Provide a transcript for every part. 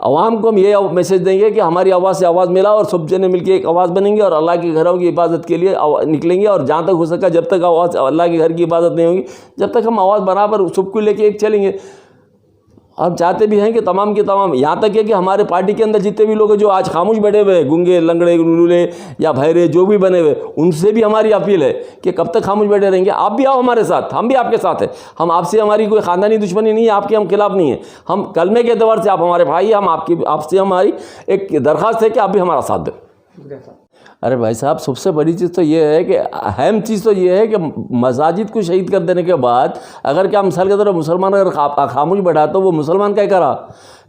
अवाम को हम ये मैसेज देंगे कि हमारी आवाज़ से आवाज़ मिला और सब जने मिलकर एक आवाज़ बनेंगे और अल्लाह के घरों की इबादत के लिए निकलेंगे। और जहाँ तक हो सका, जब तक आवाज़ अल्लाह के घर की इबादत नहीं होगी, जब तक हम आवाज़ बराबर सबको लेके एक चलेंगे। हम चाहते भी हैं कि तमाम के तमाम, यहाँ तक है कि हमारे पार्टी के अंदर जितने भी लोग हैं जो आज खामोश बैठे हुए हैं, गूंगे, लंगड़े, लूले या भैरे जो भी बने हुए, उनसे भी हमारी अपील है कि कब तक खामोश बैठे रहेंगे। आप भी आओ हमारे साथ, हम भी आपके साथ हैं। हम आपसे, हमारी कोई ख़ानदानी दुश्मनी नहीं है, आपके हम खिलाफ नहीं है। हम कलमे के एतबार से आप हमारे भाई, हम आपसे हमारी एक दरख्वास्त है कि आप भी हमारा साथ दें। अरे भाई साहब, सबसे बड़ी चीज़ तो ये है कि अहम चीज़ तो ये है कि मसाजिद को शहीद कर देने के बाद अगर क्या मिसाल के तौर पर मुसलमान अगर खामोश बैठा तो वो मुसलमान क्या करा?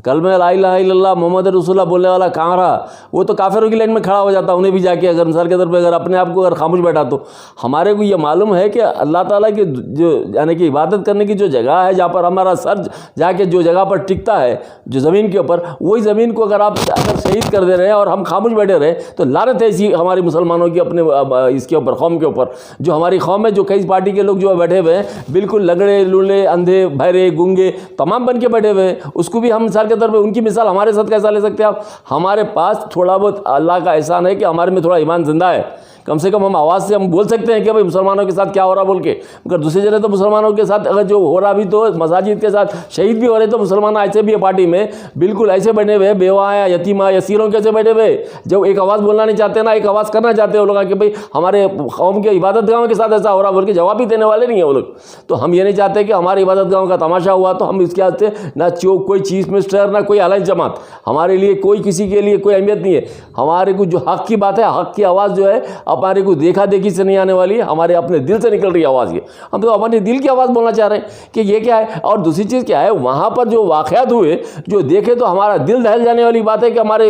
कलमे ला इलाहा इल्लल्लाह मोहम्मद रसूलुल्लाह बोलने वाला कहाँ रहा? वो तो काफिरों की लाइन में खड़ा हो जाता, उन्हें भी जाके अगर मिसाल के तौर पे अगर अपने आप को अगर खामोश बैठा तो। हमारे को ये मालूम है कि अल्लाह ताला की जो यानी कि इबादत करने की जो जगह है, जहाँ पर हमारा सर जाके जो जगह पर टिकता है जो ज़मीन के ऊपर, वही ज़मीन को अगर आप अगर शहीद कर दे रहे हैं और हम खामोश बैठे रहे तो लानत है ऐसी हमारी मुसलमानों की अपने इसके ऊपर, कौम के ऊपर। जो हमारी कौम है, जो कई पार्टी के लोग जो बैठे हुए हैं, बिल्कुल लगड़े, लूले, अंधे, बहरे, गूंगे तमाम बन के बैठे हुए हैं, उसको भी हम मिसाल के तौर पर उनकी मिसाल हमारे साथ कैसा ले सकते हैं आप? हमारे पास थोड़ा बहुत अल्लाह का एहसान है कि हमारे में थोड़ा ईमान जिंदा है। कम से कम हम आवाज़ से हम बोल सकते हैं कि भाई मुसलमानों के साथ क्या हो रहा बोल के। मगर दूसरी जगह तो मुसलमानों के साथ अगर जो हो रहा भी तो मसाजिद के साथ शहीद भी हो रहे तो मुसलमान ऐसे भी है पार्टी में बिल्कुल ऐसे बैठे हुए, बेवा या यतीमा या सीरों कैसे बैठे हुए, जब एक आवाज़ बोलना नहीं चाहते ना, एक आवाज़ करना चाहते हैं वो लोग कि भाई हमारे कौम के इबादत गाहों के साथ ऐसा हो रहा बोल के जवाब भी देने वाले नहीं है वो लोग। तो हम ये नहीं चाहते कि हमारे इबादत गाहों का तमाशा हुआ तो हम इसके हाथ से ना कोई चीफ मिनिस्टर ना कोई अलायंस जमात, हमारे लिए कोई किसी के लिए कोई अहमियत नहीं है। हमारे को जो हक़ की बात है, हक़ की आवाज़ जो है हमारे को देखा देखी से नहीं आने वाली है, हमारे अपने दिल से निकल रही आवाज़ ये। हम तो अपने दिल की आवाज़ बोलना चाह रहे हैं कि ये क्या है। और दूसरी चीज़ क्या है, वहाँ पर जो वाक़यात हुए जो देखे तो हमारा दिल दहल जाने वाली बात है कि हमारे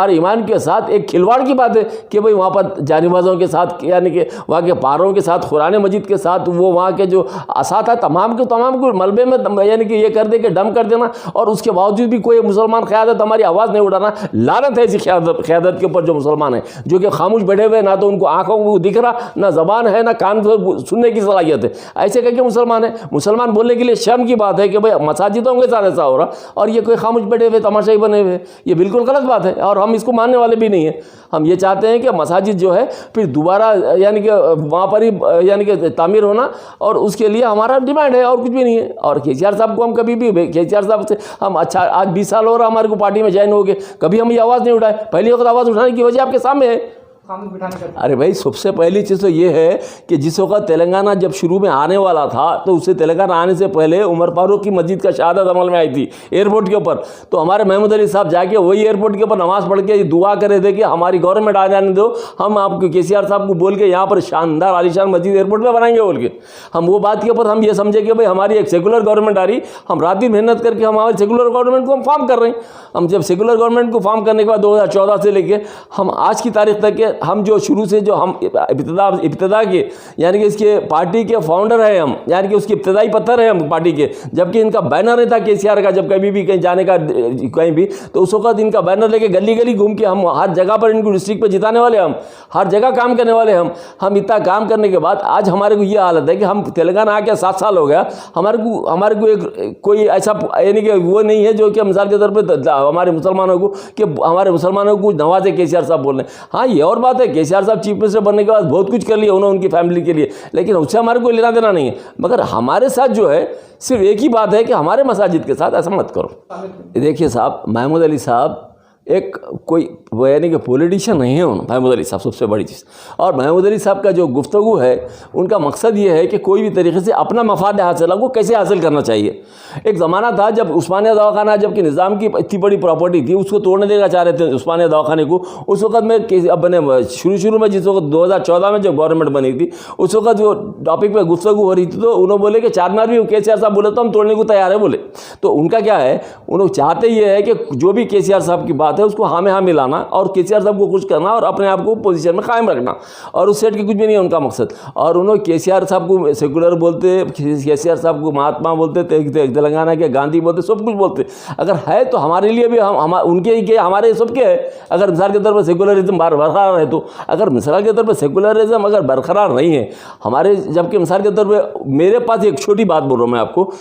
ईमान के साथ एक खिलवाड़ की बात है कि भाई वहाँ पर जानिबाजों के साथ यानी कि वहाँ के पारों के साथ, कुरान मजीद के साथ, वो वहाँ के जो असात है तमाम को मलबे में यानी कि ये कर दे के डम कर देना, और उसके बावजूद भी कोई मुसलमान क़यादत हमारी आवाज़ नहीं उठाना। लानत है ऐसी क़यादत के ऊपर जो मुसलमान है जो कि खामोश बैठे हुए, ना तो उनको आंखों को दिख रहा, ना ज़बान है, ना कान को सुनने की सलाहियत है। ऐसे करके मुसलमान है, मुसलमान बोलने के लिए शर्म की बात है कि भाई मसाजिदों के साथ ऐसा हो रहा और ये कोई खामोश बैठे हुए तमाशाई बने हुए, ये बिल्कुल गलत बात है और हम इसको मानने वाले भी नहीं है। हम ये चाहते हैं कि मसाजिद जो है फिर दोबारा यानी कि वहाँ पर ही यानी कि तामीर होना, और उसके लिए हमारा डिमांड है और कुछ भी नहीं है। और केसीआर साहब को हम कभी भी, केसीआर साहब से हम अच्छा आज 20 साल हो रहा हमारे को पार्टी में ज्वाइन हो गए, कभी हम ये आवाज़ नहीं उठाए। पहली वक्त आवाज़ उठाने की वजह आपके सामने है। अरे भाई, सबसे पहली चीज़ तो ये है कि जिस वक्त तेलंगाना जब शुरू में आने वाला था तो उससे तेलंगाना आने से पहले उमर फारूक की मस्जिद का शहादत अमल में आई थी एयरपोर्ट के ऊपर। तो हमारे महमूद अली साहब जाके वही एयरपोर्ट के ऊपर नमाज़ पढ़ के दुआ करे थे कि हमारी गवर्नमेंट आ जाने दो, हम आपको केसीआर साहब को बोल के यहाँ पर शानदार आलीशान मस्जिद एयरपोर्ट पर बनाएंगे बोल के। हम वो बात के ऊपर हम ये समझे कि भाई हमारी एक सेकुलर गवर्नमेंट आ रही, हम रात दिन मेहनत करके हम हमारी सेकुलर गवर्नमेंट को हम फॉर्म कर रहे हैं। हम जब सेकुलर गवर्नमेंट को फॉर्म करने के बाद 2014 से लेके हम आज की तारीख तक के हम जो शुरू से जो हम इब्तिदा के यानी कि इसके पार्टी के फाउंडर हैं हम, यानी कि उसके इब्तिदाई पत्थर हैं हम पार्टी के। जबकि इनका बैनर नहीं था केसीआर का, जब कभी भी कहीं जाने का कहीं भी तो उस वक्त इनका बैनर लेके गली गली घूम के हम हर जगह पर इनको डिस्ट्रिक्ट पे जिताने वाले, हम हर जगह काम करने वाले हम इतना काम करने के बाद आज हमारे को ये हालत है कि हम तेलंगाना आके 7 साल हो गया, हमारे को एक कोई ऐसा यानी कि वो नहीं है जो कि मिसाल के तौर पर हमारे मुसलमानों को कि हमारे मुसलमानों को नवाजे केसीआर साहब बोल रहे हैं। हाँ, ये और बात है, केसीआर साहब चीफ मिनिस्टर बनने के बाद बहुत कुछ कर लिया उन्होंने उनकी फैमिली के लिए, लेकिन उससे हमारे को लेना देना नहीं है। मगर हमारे साथ जो है सिर्फ एक ही बात है कि हमारे मसाजिद के साथ ऐसा मत करो। देखिए साहब, महमूद अली साहब एक कोई यानी कि पॉलिटिशियन नहीं है महमूद अली साहब, सबसे बड़ी चीज़। और महमूद अली साहब का जो गुफ्तगू है उनका मकसद ये है कि कोई भी तरीके से अपना मफाद हासिल को कैसे हासिल करना चाहिए। एक ज़माना था जब उस्मानिया दवाखाना, जबकि निज़ाम की इतनी बड़ी प्रॉपर्टी थी, उसको तोड़ने देना चाह रहे थे उस्मानिया दवाखाने को। उस वक्त में अपने शुरू में जिस वक्त 2014 में जब गवर्नमेंट बनी थी उस वक्त जो टॉपिक पर गुफ्तगू हो रही थी तो उन्होंने बोले कि चारमीनार भी केसीआर साहब बोले तो हम तोड़ने को तैयार है बोले। तो उनका क्या है, उन्होंने चाहते ये है कि जो भी केसीआर साहब की बात है उसको हाँ में हाँ मिलाना और केसीआर साहब को खुश करना और अपने आप को पोजीशन में कायम रखना, और उस सेट की कुछ भी नहीं है उनका मकसद। और उन्होंने केसीआर साहब को सेकुलर बोलते, केसीआर साहब को महात्मा बोलते, तेलंगाना के गांधी बोलते, सब कुछ बोलते। अगर है तो हमारे लिए भी हम उनके ही के हमारे सबके है। अगर मिसाल के तौर पर सेकुलरिज्म बरकरार है तो, अगर मिसाल के तौर पर सेकुलरिज्म अगर बरकरार नहीं है हमारे, जबकि मिसाल के तौर पर मेरे पास एक छोटी बात बोल रहा हूँ मैं आपको,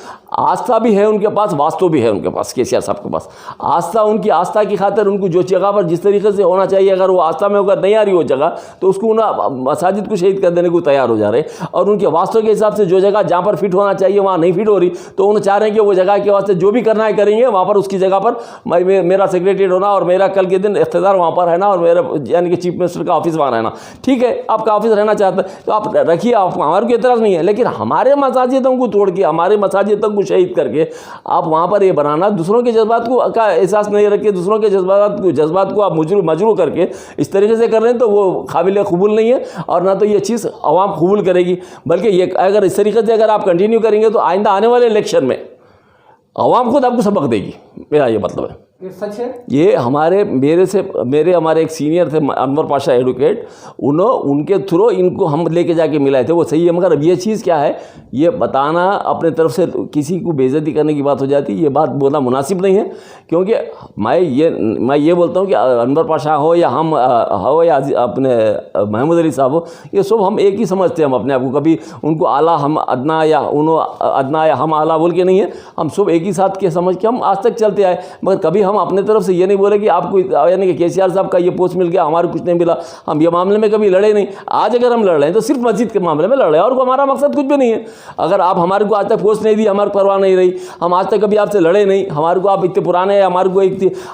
आस्था भी है उनके पास, वास्तव भी है उनके पास, केसीआर साहब के पास आस्था। उनकी आस्था की खातिर उनको जो जगह पर जिस तरीके से होना चाहिए, अगर वो आस्था में होकर नहीं आ रही वो जगह, तो उसको उन्हें मसाजिद को शहीद कर देने को तैयार हो जा रहे हैं। और उनके वास्तव के हिसाब से जो जगह जहाँ पर फिट होना चाहिए वहाँ नहीं फिट हो रही, तो उन्हें चाह रहे हैं कि वो जगह के वास्ते जो भी करना है करेंगे, वहाँ पर उसकी जगह पर मेरा सेक्रेटरीट होना और मेरा कल के दिन इख्तियार वहाँ पर रहना और मेरा यानी कि चीफ मिनिस्टर का ऑफिस वहाँ रहना। ठीक है, आपका ऑफिस रहना चाहता है तो आप रखिए, आपको हमारे को एतराज़ नहीं है, लेकिन हमारे मसाजिदों को तोड़ के, हमारे मसाजिदों को शहीद करके आप वहाँ पर ये बनाना, दूसरों के जज्बात को का एहसास नहीं रखे, दूसरों के जज्बात को आप मजरू करके इस तरीके से कर रहे हैं, तो वो काबिल कबूल नहीं है और ना तो ये चीज़ अवाम कबूल करेगी। बल्कि ये अगर इस तरीके से अगर आप कंटिन्यू करेंगे तो आइंदा आने वाले इलेक्शन में अवाम खुद आपको सबक देगी, मेरा ये मतलब है। ये सच है। ये हमारे एक सीनियर थे अनवर पाशा एडवोकेट, उनके थ्रू इनको हम लेके जाके मिलाए थे, वो सही है। मगर अब ये चीज़ क्या है, ये बताना अपने तरफ से किसी को बेइज्जती करने की बात हो जाती है, ये बात बोलना मुनासिब नहीं है। क्योंकि मैं ये बोलता हूँ कि अनवर पाशा हो या हम हो या अपने महमूद अली साहब हो, ये सब हम एक ही समझते हैं हम अपने आप को। कभी उनको आला हम अदना या अदना या हम आला बोल के नहीं है, हम सब एक ही साथ के समझ के हम आज तक चलते आए। मगर कभी हम अपने तरफ से ये नहीं बोले कि आपको यानी कि केसीआर साहब का ये पोस्ट मिल गया, हमारे कुछ नहीं मिला, हम ये मामले में कभी लड़े नहीं। आज अगर हम लड़ रहे हैं तो सिर्फ मस्जिद के मामले में लड़ रहे हैं और हमारा मकसद कुछ भी नहीं है। अगर आप हमारे को आज तक पोस्ट नहीं दी, हमारी परवाह नहीं रही, हम आज तक कभी आपसे लड़े नहीं, हमारे को आप इतने पुराने हैं, हमारे को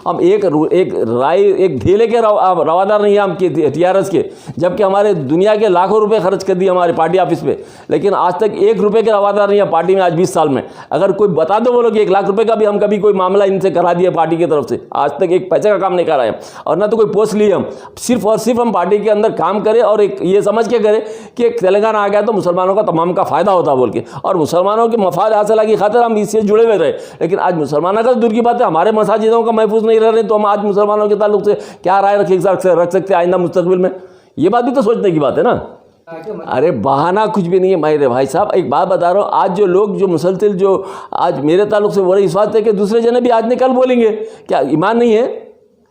हम एक ढेले के रवादार नहीं है हम टीआरएस के, जबकि हमारे दुनिया के लाखों रुपए खर्च कर दिए हमारे पार्टी ऑफिस पे, लेकिन आज तक 1 रुपये के रवादार नहीं है पार्टी में। आज 20 साल में अगर कोई बता दो बोलो कि 1 लाख रुपए का भी हम कभी कोई मामला इनसे करा दिया पार्टी की तरफ से, आज तक 1 पैसे का काम नहीं कराए और ना तो कोई पोस्ट लिए हम। सिर्फ और सिर्फ हम पार्टी के अंदर काम करें और एक ये समझ के करें कि एक तेलंगाना आ गया तो मुसलमानों का तमाम का फ़ायदा होता बोल के, और मुसलमानों के मफाद हासिल की खातिर हम इससे जुड़े हुए रहे। लेकिन आज मुसलमानों का दूर की बात है, हमारे मसाजिदों का महफूज नहीं रह रहे, तो हम आज मुसलमानों के ताल्लुक से क्या राय रख सकते हैं आइंदा मुस्तकबिल में? ये बात भी तो सोचने की बात है ना। अरे बहाना कुछ भी नहीं है मेरे भाई साहब, एक बात बता रहा हूँ, आज जो लोग जो मुसलसिल जो आज मेरे ताल्लुक से बोल रहे, इस बात है कि दूसरे जने भी आज ने कल बोलेंगे। क्या ईमान नहीं है,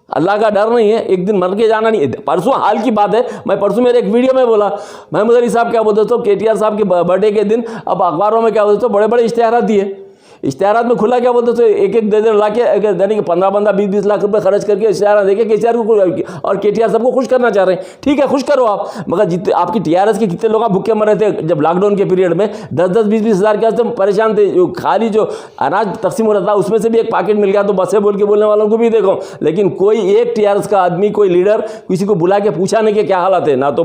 अल्लाह का डर नहीं है, एक दिन मर के जाना नहीं है। परसों हाल की बात है, मैं परसों मेरे एक वीडियो में बोला, महमूद अली साहब क्या बोलते थे केटीआर साहब के बर्थडे के दिन, अब अखबारों में क्या बोलते थे, बड़े बड़े इश्तेहारात दिए, इश्तेहारात में खुला क्या बोलते थे, एक एक दर्जन ला के यानी कि 15 20 लाख रुपए खर्च करके इश्तेहार देके केसीआर को और केटीआर सबको खुश करना चाह रहे हैं। ठीक है, खुश करो आप, मगर जितने आपकी टीआरएस के कितने लोग भूखे मर रहे थे जब लॉकडाउन के पीरियड में 10-10 20-20 हज़ार के वास्ते परेशान थे, जो खाली जो अनाज तकसीम हो रहा था उसमें से भी एक पैकेट मिल गया तो बसे बोल के बोलने वालों को भी देखो। लेकिन कोई एक टीआरएस का आदमी, कोई लीडर किसी को बुला के पूछा नहीं कि क्या हालात है, ना तो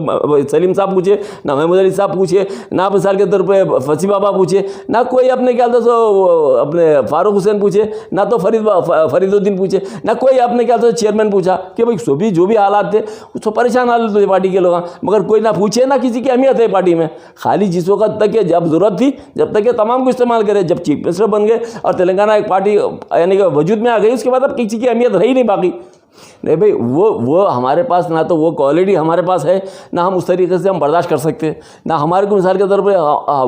सलीम साहब पूछे, ना महमूद अली साहब पूछे, ना मिसाल के तौर पर फसी बाबा पूछे, ना कोई अपने क्या अपने फारूक हुसैन पूछे, ना तो फरीदुद्दीन पूछे, ना कोई आपने क्या था चेयरमैन पूछा कि भाई सभी जो भी हालात थे उसको परेशान हालत थे पार्टी के लोग, मगर कोई ना पूछे ना किसी की अहमियत है पार्टी में। खाली जिस वक्त तक के जब जरूरत थी जब तक के तमाम को इस्तेमाल करे, जब चीफ मिनिस्टर बन गए और तेलंगाना एक पार्टी यानी कि वजूद में आ गई, उसके बाद अब किसी की अहमियत रही नहीं बाकी। नहीं भाई, वो हमारे पास ना तो वो क्वालिटी हमारे पास है, ना हम उस तरीके से हम बर्दाश्त कर सकते हैं, ना हमारे को मिसाल के तौर पे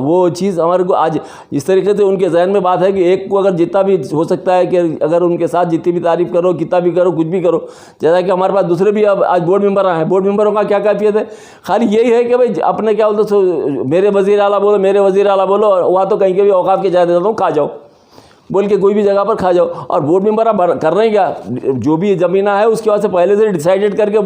वो चीज़ हमारे को आज जिस तरीके से उनके जहन में बात है कि एक को अगर जितना भी हो सकता है कि अगर उनके साथ जितनी भी तारीफ़ करो, कितना भी करो, कुछ भी करो, जैसा कि हमारे पास दूसरे भी अब आज बोर्ड मेंबर हैं, बोर्ड मेंबरों का क्या कैफियत है, खाली यही है कि भाई अपने क्या बोलते हो, मेरे वज़ीर आला बोलो, मेरे वज़ीर आला बोलो, और वहाँ तो कहीं के भी औकात के जा देता हूँ, खा जाओ बोल के कोई भी जगह पर खा जाओ। और बोर्ड मेंबर आप कर रहे हैं क्या, जो भी ज़मीना है उसके बाद से पहले से डिसाइडेड करके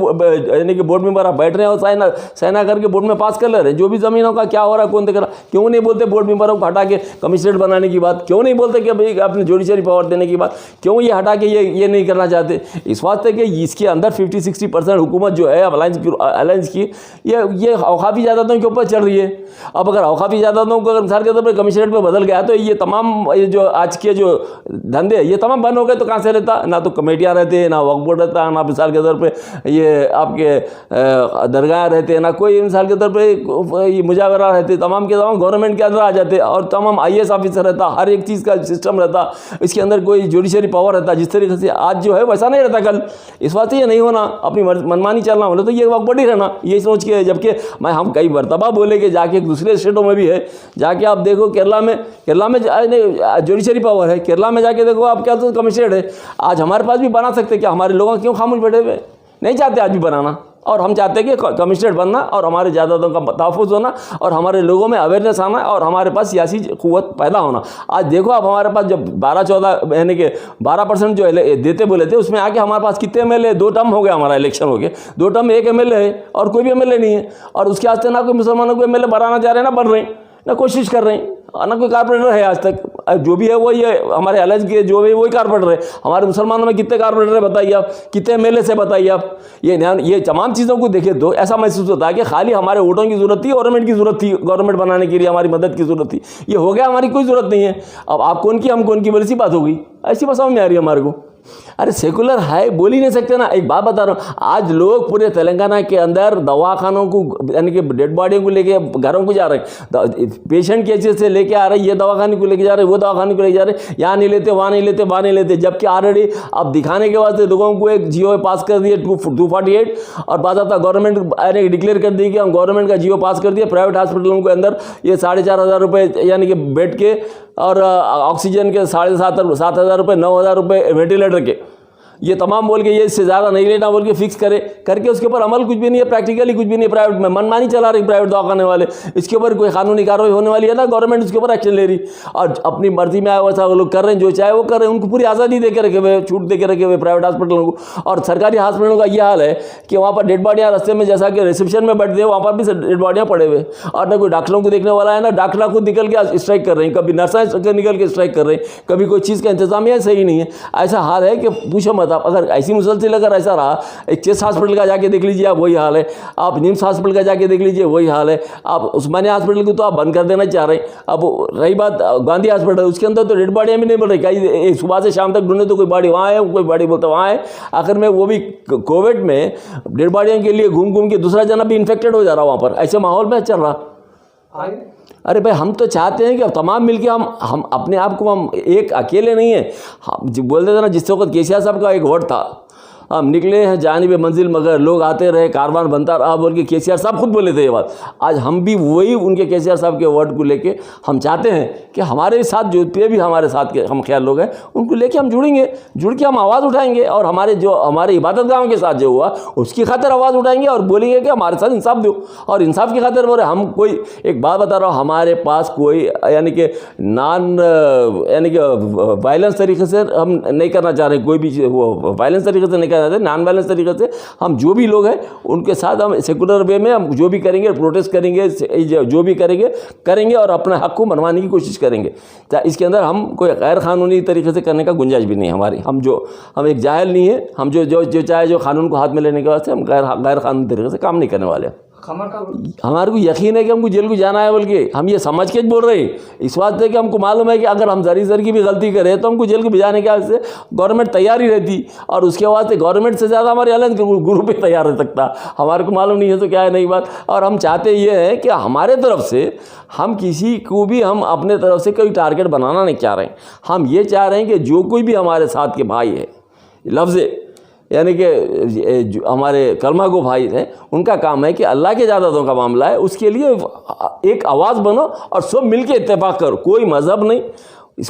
यानी कि बोर्ड मेंबर आप बैठ रहे हैं और साइना करके बोर्ड में पास कर ले रहे हैं, जो भी ज़मीनों का क्या हो रहा है कौन देख रहा। क्यों नहीं बोलते बोर्ड मेंबरों को हटा के कमिश्नरेट बनाने की बात, क्यों नहीं बोलते कि भाई अपने जुडिशरी पावर देने की बात, क्यों ये हटा के ये नहीं करना चाहते? इस वास्ते कि इसके अंदर 50-60% हुकूमत जो है अलायंस की ये औकाफी ज़्यादातों के ऊपर चल रही है। अब अगर औकाफी ज़्यादातों को अगर मिसाल के तौर पर कमिश्नरेट पर बदल गया तो ये तमाम जो आज के जो धंधे ये तमाम बंद हो गए तो कहाँ से रहता, ना तो कमेटियाँ रहते हैं, ना वक्फ बोर्ड रहता, ना मिसाल के तौर पे ये आपके दरगाह रहते हैं, ना कोई मिसाल के तौर पे ये मुजावरा रहते, तमाम के तमाम गवर्नमेंट के अंदर आ जाते और तमाम IAS ऑफिसर रहता, हर एक चीज़ का सिस्टम रहता, इसके अंदर कोई जुडिशरी पावर रहता। जिस तरीके से आज जो है वैसा नहीं रहता कल। इस वास्ते ये नहीं होना, अपनी मनमानी चलना बोले तो ये वक्त बड़ी रहना, ये सोच के। जबकि हम कई मरतबा बोले कि जाके दूसरे स्टेटों में भी है, जाके आप देखो केरला में जुडिशरी पावर है, केरला में जाके देखो आप, क्या तो कमिश्नरेट है। आज हमारे पास भी बना सकते, क्या हमारे लोग क्यों खामोश बैठे हुए? नहीं चाहते आज भी बनाना, और हम चाहते हैं कि कमिश्नरेट बनना और हमारे जायदादों का तहफ़्फ़ुज़ होना और हमारे लोगों में अवेयरनेस आना और हमारे पास सियासी क़ुव्वत पैदा होना। आज देखो आप, हमारे पास जब 12-14 महीने के 12% जो देते बोले थे, उसमें आके हमारे पास कितने MLA, 2 टर्म हो गया हमारा इलेक्शन हो गया, 2 टर्म 1 MLA है और कोई भी MLA नहीं है। और उसके वास्ते ना कोई मुसलमानों को MLA बनाना चाह रहे हैं, ना बन रहे हैं, ना कोशिश कर रहे हैं, और ना कोई कारपोरेटर है आज तक। जो भी है वही है, हमारे अलग के जो भी वही कारपोरेटर है। हमारे मुसलमानों में कितने कारपोरेटर है बताइए आप, कितने MLA से बताइए आप। ये तमाम चीज़ों को देखे तो ऐसा महसूस होता है कि खाली हमारे वोटों की ज़रूरत थी, गवर्नमेंट की ज़रूरत थी, गवर्नमेंट बनाने के लिए हमारी मदद की ज़रूरत थी। ये हो गया, हमारी कोई ज़रूरत नहीं है। अब आप कौन की हम कौन की, बड़ी सी बात हो गई। ऐसी बात समझ में आ रही है हमारे को। अरे सेकुलर है बोल ही नहीं सकते ना। एक बात बता रहा हूँ, आज लोग पूरे तेलंगाना के अंदर दवाखानों को, यानी कि डेड बॉडियों को लेके घरों को जा रहे हैं, पेशेंट केसेस से लेके आ रहे हैं, ये दवाखाने को लेके जा रहे हैं, वो दवाखाने को लेके जा रहे हैं, यहाँ नहीं लेते, वहाँ नहीं लेते, वहाँ नहीं लेते। जबकि ऑलरेडी अब दिखाने के वास्ते लोगों को एक GO पास कर दिए 248, और बाज़ाब्ता गवर्नमेंट डिक्लेयर कर दी कि हम गवर्नमेंट का GO पास कर दिया। प्राइवेट हॉस्पिटलों के अंदर ये 4,500 रुपये यानी कि बेड के और ऑक्सीजन के 7,500 रुपये, 9,000 रुपये वेंटिलेटर के, ये तमाम बोल के ये इससे ज़्यादा नहीं लेना बोल के फिक्स करके उसके ऊपर अमल कुछ भी नहीं है, प्रैक्टिकली कुछ भी नहीं है। प्राइवेट में मनमानी चला रही प्राइवेट दवाखाने वाले, इसके ऊपर कोई कानूनी कार्रवाई होने वाली है ना, गवर्नमेंट उसके ऊपर एक्शन ले रही, और अपनी मर्जी में आया वैसा वो लोग कर रहे हैं, जो चाहे वो कर रहे हैं। उनको पूरी आज़ादी दे के रखे हुए, छूट दे के रखे हुए प्राइवेट हॉस्पिटलों को। और सरकारी हॉस्पिटलों का ये हाल है कि वहाँ पर डेड बॉडियाँ रस्ते में, जैसा कि रिसेप्शन में बैठते हैं, वहाँ पर भी डेड बॉडियाँ पड़े हुए, और ना कोई डॉक्टरों को देखने वाला है, ना डॉक्टर खुद निकल के स्ट्राइक कर रहे हैं, कभी नर्सें निकल के स्ट्राइक कर रहे हैं, कभी कोई चीज़ का इंतजामिया सही नहीं है। ऐसा हाल है कि पूछो मत आप। अगर ऐसी मुसलसिल अगर ऐसा रहा, एक चेस्ट हॉस्पिटल का जाके देख लीजिए आप, वही हाल है। आप निम्स हॉस्पिटल का जाके देख लीजिए, वही हाल है। आप उस्मानिया हॉस्पिटल को तो आप बंद कर देना चाह रहे हैं। अब रही बात गांधी हॉस्पिटल, उसके अंदर तो डेड बॉडियाँ भी नहीं मिल रही, कहीं सुबह से शाम तक ढूंढे तो कोई बॉडी वहाँ है, कोई बॉडी बोलता वहाँ है। आखिर में वो भी कोविड में डेड बॉडियों के लिए घूम घूम के दूसरा जना भी इन्फेक्टेड हो जा रहा वहाँ पर, ऐसे माहौल में चल रहा। अरे भाई, हम तो चाहते हैं कि तमाम मिलके हम अपने आप को, हम एक अकेले नहीं है। हम बोलते थे ना, जिस वक्त केसीआर साहब का एक वर्ड था, हम निकले हैं जानिब मंजिल मगर लोग आते रहे, कारवान बनता रहा, बोल के केसीआर साहब खुद बोले थे ये बात। आज हम भी वही उनके केसीआर साहब के वर्ड को लेके हम चाहते हैं कि हमारे साथ जो भी हमारे साथ के हम ख्याल लोग हैं, उनको लेके हम जुड़ेंगे, जुड़ के हम आवाज़ उठाएंगे, और हमारे इबादत गाहों के साथ जो हुआ उसकी खातिर आवाज़ उठाएंगे और बोलेंगे कि हमारे साथ इंसाफ दो। और इंसाफ की खातिर बोले हम, कोई एक बात बता रहा हूँ, हमारे पास कोई यानी कि वायलेंस तरीके से हम नहीं करना चाह रहे, कोई भी वो वायलेंस तरीके से नहीं नॉन वायलेंस तरीके से हम जो भी लोग हैं उनके साथ हम सेकुलर वे में हम जो भी करेंगे, प्रोटेस्ट करेंगे, जो भी करेंगे और अपने हक को मनवाने की कोशिश करेंगे। इसके अंदर हम कोई गैर कानूनी तरीके से करने का गुंजाइश भी नहीं है हमारी। हम एक जाहिल नहीं है, हम जो चाहे जो कानून को हाथ में लेने के वास्ते हम गैर कानूनी तरीके से काम नहीं करने वाले। हमारे को यकीन है कि हमको जेल को जाना है, बल्कि हम ये समझ के बोल रहे हैं, इस बात कि हमको मालूम है कि अगर हम जरी की भी गलती करें तो हमको जेल को भिजाने के वास्ते गवर्नमेंट तैयार ही रहती, और उसके वास्ते गवर्नमेंट से ज़्यादा हमारे अलग ग्रुप ही तैयार रह सकता। हमारे को मालूम नहीं है तो क्या है नई बात। और हम चाहते ये है कि हमारे तरफ से हम किसी को भी हम अपने तरफ से कोई टारगेट बनाना नहीं चाह रहे हैं। हम ये चाह रहे हैं कि जो कोई भी हमारे साथ के भाई है, लफ्ज़ यानी कि हमारे कलमा को भाई हैं, उनका काम है कि अल्लाह के जायदादों का मामला है, उसके लिए एक आवाज़ बनो और सब मिलके इत्तेफाक करो। कोई मज़हब नहीं,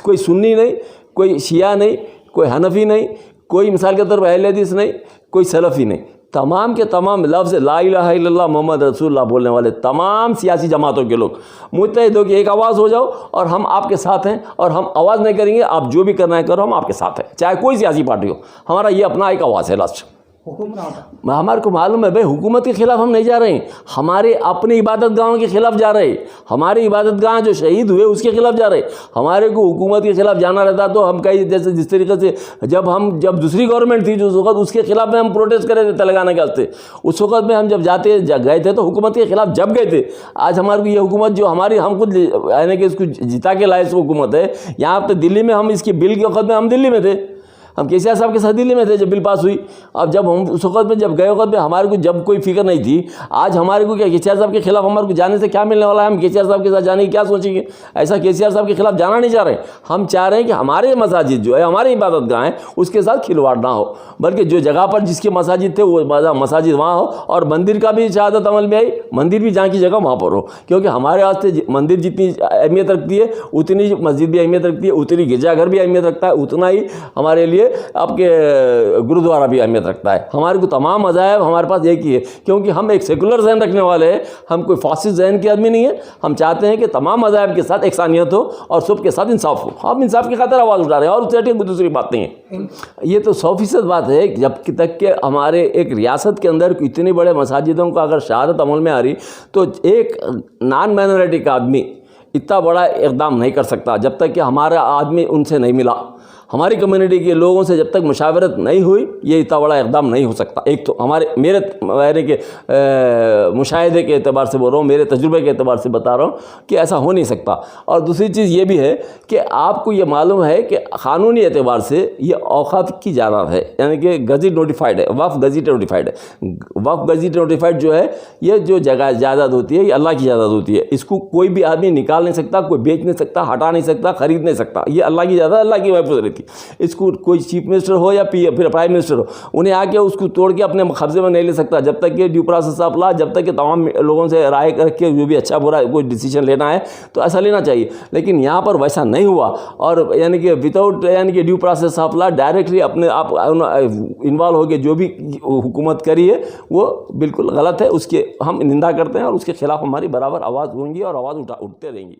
कोई सुन्नी नहीं, कोई शिया नहीं, कोई हनफी नहीं, कोई मिसाल के तौर पर अहले हदीस नहीं, कोई सलफ़ी नहीं, तमाम के तमाम लफ्ज़ ला इलाहा इल्लल्लाह मोहम्मद रसूलुल्लाह बोलने वाले तमाम सियासी जमातों के लोग मुत्तहिद हो के एक आवाज़ हो जाओ, और हम आपके साथ हैं, और हम आवाज़ नहीं करेंगे, आप जो भी करना है करो, हम आपके साथ हैं, चाहे कोई सियासी पार्टी हो। हमारा ये अपना एक आवाज़ है लास्ट। हुकूमत ना होता। हमारे को मालूम है भाई, हुकूमत के खिलाफ हम नहीं जा रहे हैं, हमारे अपने इबादत गाहों के खिलाफ जा रहे हैं, हमारे इबादत गाह जो शहीद हुए उसके खिलाफ जा रहे हैं। हमारे को हुकूमत के खिलाफ जाना रहता तो हम कहीं जैसे जिस तरीके से जब दूसरी गवर्नमेंट थी जो उस वक्त उसके खिलाफ में हम प्रोटेस्ट करे थे तेलंगाना के वास्ते, उस वक्त में हम जब गए थे तो हुकूमत के खिलाफ जब गए थे। आज हमारे को ये हुकूमत जो हमारी हम खुद यानी कि इसको जिता के लाए हुकूमत है, यहाँ पे दिल्ली में हम इसके बिल के वक्त में हम दिल्ली में थे, हम केसीआर साहब के साथ दिल्ली में थे जब बिल पास हुई। अब जब हम उस वक्त में जब गए वक्त में हमारे को जब कोई फिक्र नहीं थी, आज हमारे को क्या केसीआर साहब के खिलाफ हमारे को जाने से क्या मिलने वाला है? हम केसीआर साहब के साथ जाने की क्या सोचेंगे? ऐसा केसीआर साहब के खिलाफ जाना नहीं चाह रहे। हम चाह रहे हैं कि हमारे मसाजिद जो है, हमारे इबादत गाह हैं, उसके साथ खिलवाड़ ना हो, बल्कि जो जगह पर जिसके मसाजिद थे वो मसाजिद वहाँ हो, और मंदिर का भी शहादत अमल में आई, मंदिर भी जहाँ की जगह वहाँ पर हो। क्योंकि हमारे वास्ते मंदिर जितनी अहमियत रखती है उतनी मस्जिद भी अहमियत रखती है, उतनी गिरजाघर भी अहमियत रखता है, उतना ही हमारे लिए आपके गुरुद्वारा भी अहमियत रखता है। हमारे को तमाम मज़ाहब हमारे पास एक ही है, क्योंकि हम एक सेकुलर जहन रखने वाले हैं, हम कोई फासिस्ट जहन के आदमी नहीं है। हम चाहते हैं कि तमाम मज़ाहब के साथ एकसानियत हो और सबके साथ इंसाफ हो। हम इंसाफ की खातिर आवाज़ उठा रहे हैं और उससे कोई दूसरी बात नहीं है। ये तो 100% बात है। जब तक के हमारे एक रियासत के अंदर इतने बड़े मसाजिदों का अगर शहादत अमल में आ रही, तो एक नॉन माइनॉरिटी का आदमी इतना बड़ा इक़दाम नहीं कर सकता जब तक कि हमारा आदमी उनसे नहीं मिला, हमारी कम्युनिटी के लोगों से जब तक मुशावरत नहीं हुई, ये इतना बड़ा इक़दाम नहीं हो सकता। एक तो मेरे के मुशाहिदे के एतबार से बोल रहा हूँ, मेरे तजुर्बे के एतबार से बता रहा हूँ कि ऐसा हो नहीं सकता। और दूसरी चीज़ ये भी है कि आपको ये मालूम है कि क़ानूनी एतबार से ये औक़ाफ़ की जायदाद है, यानी कि गज़ेट नोटिफाइड है, वक्फ़ गज़ेट नोटिफाइड है। वक्फ़ गज़ेट नोटिफाइड जो है, ये जो जगह जायदाद होती है ये अल्लाह की जायदाद होती है। इसको कोई भी आदमी निकाल नहीं सकता, कोई बेच नहीं सकता, हटा नहीं सकता, ख़रीद नहीं सकता। ये अल्लाह की जायदाद, अल्लाह की महफूज़ रहती है। इसको कोई चीफ मिनिस्टर हो या फिर प्राइम मिनिस्टर हो, उन्हें आके उसको तोड़ के अपने कब्जे में नहीं ले सकता जब तक कि ड्यू प्रोसेस अप्लाई, जब तक कि तमाम लोगों से राय करके जो भी अच्छा बुरा कोई डिसीजन लेना है तो ऐसा लेना चाहिए। लेकिन यहाँ पर वैसा नहीं हुआ, और यानी कि विदाउट यानी कि ड्यू प्रोसेस अप्लाई डायरेक्टली अपने आप इन्वॉल्व हो के जो भी हुकूमत करी है वो बिल्कुल गलत है। उसके हम निंदा करते हैं और उसके खिलाफ हमारी बराबर आवाज़ होंगी और आवाज़ उठते रहेंगी।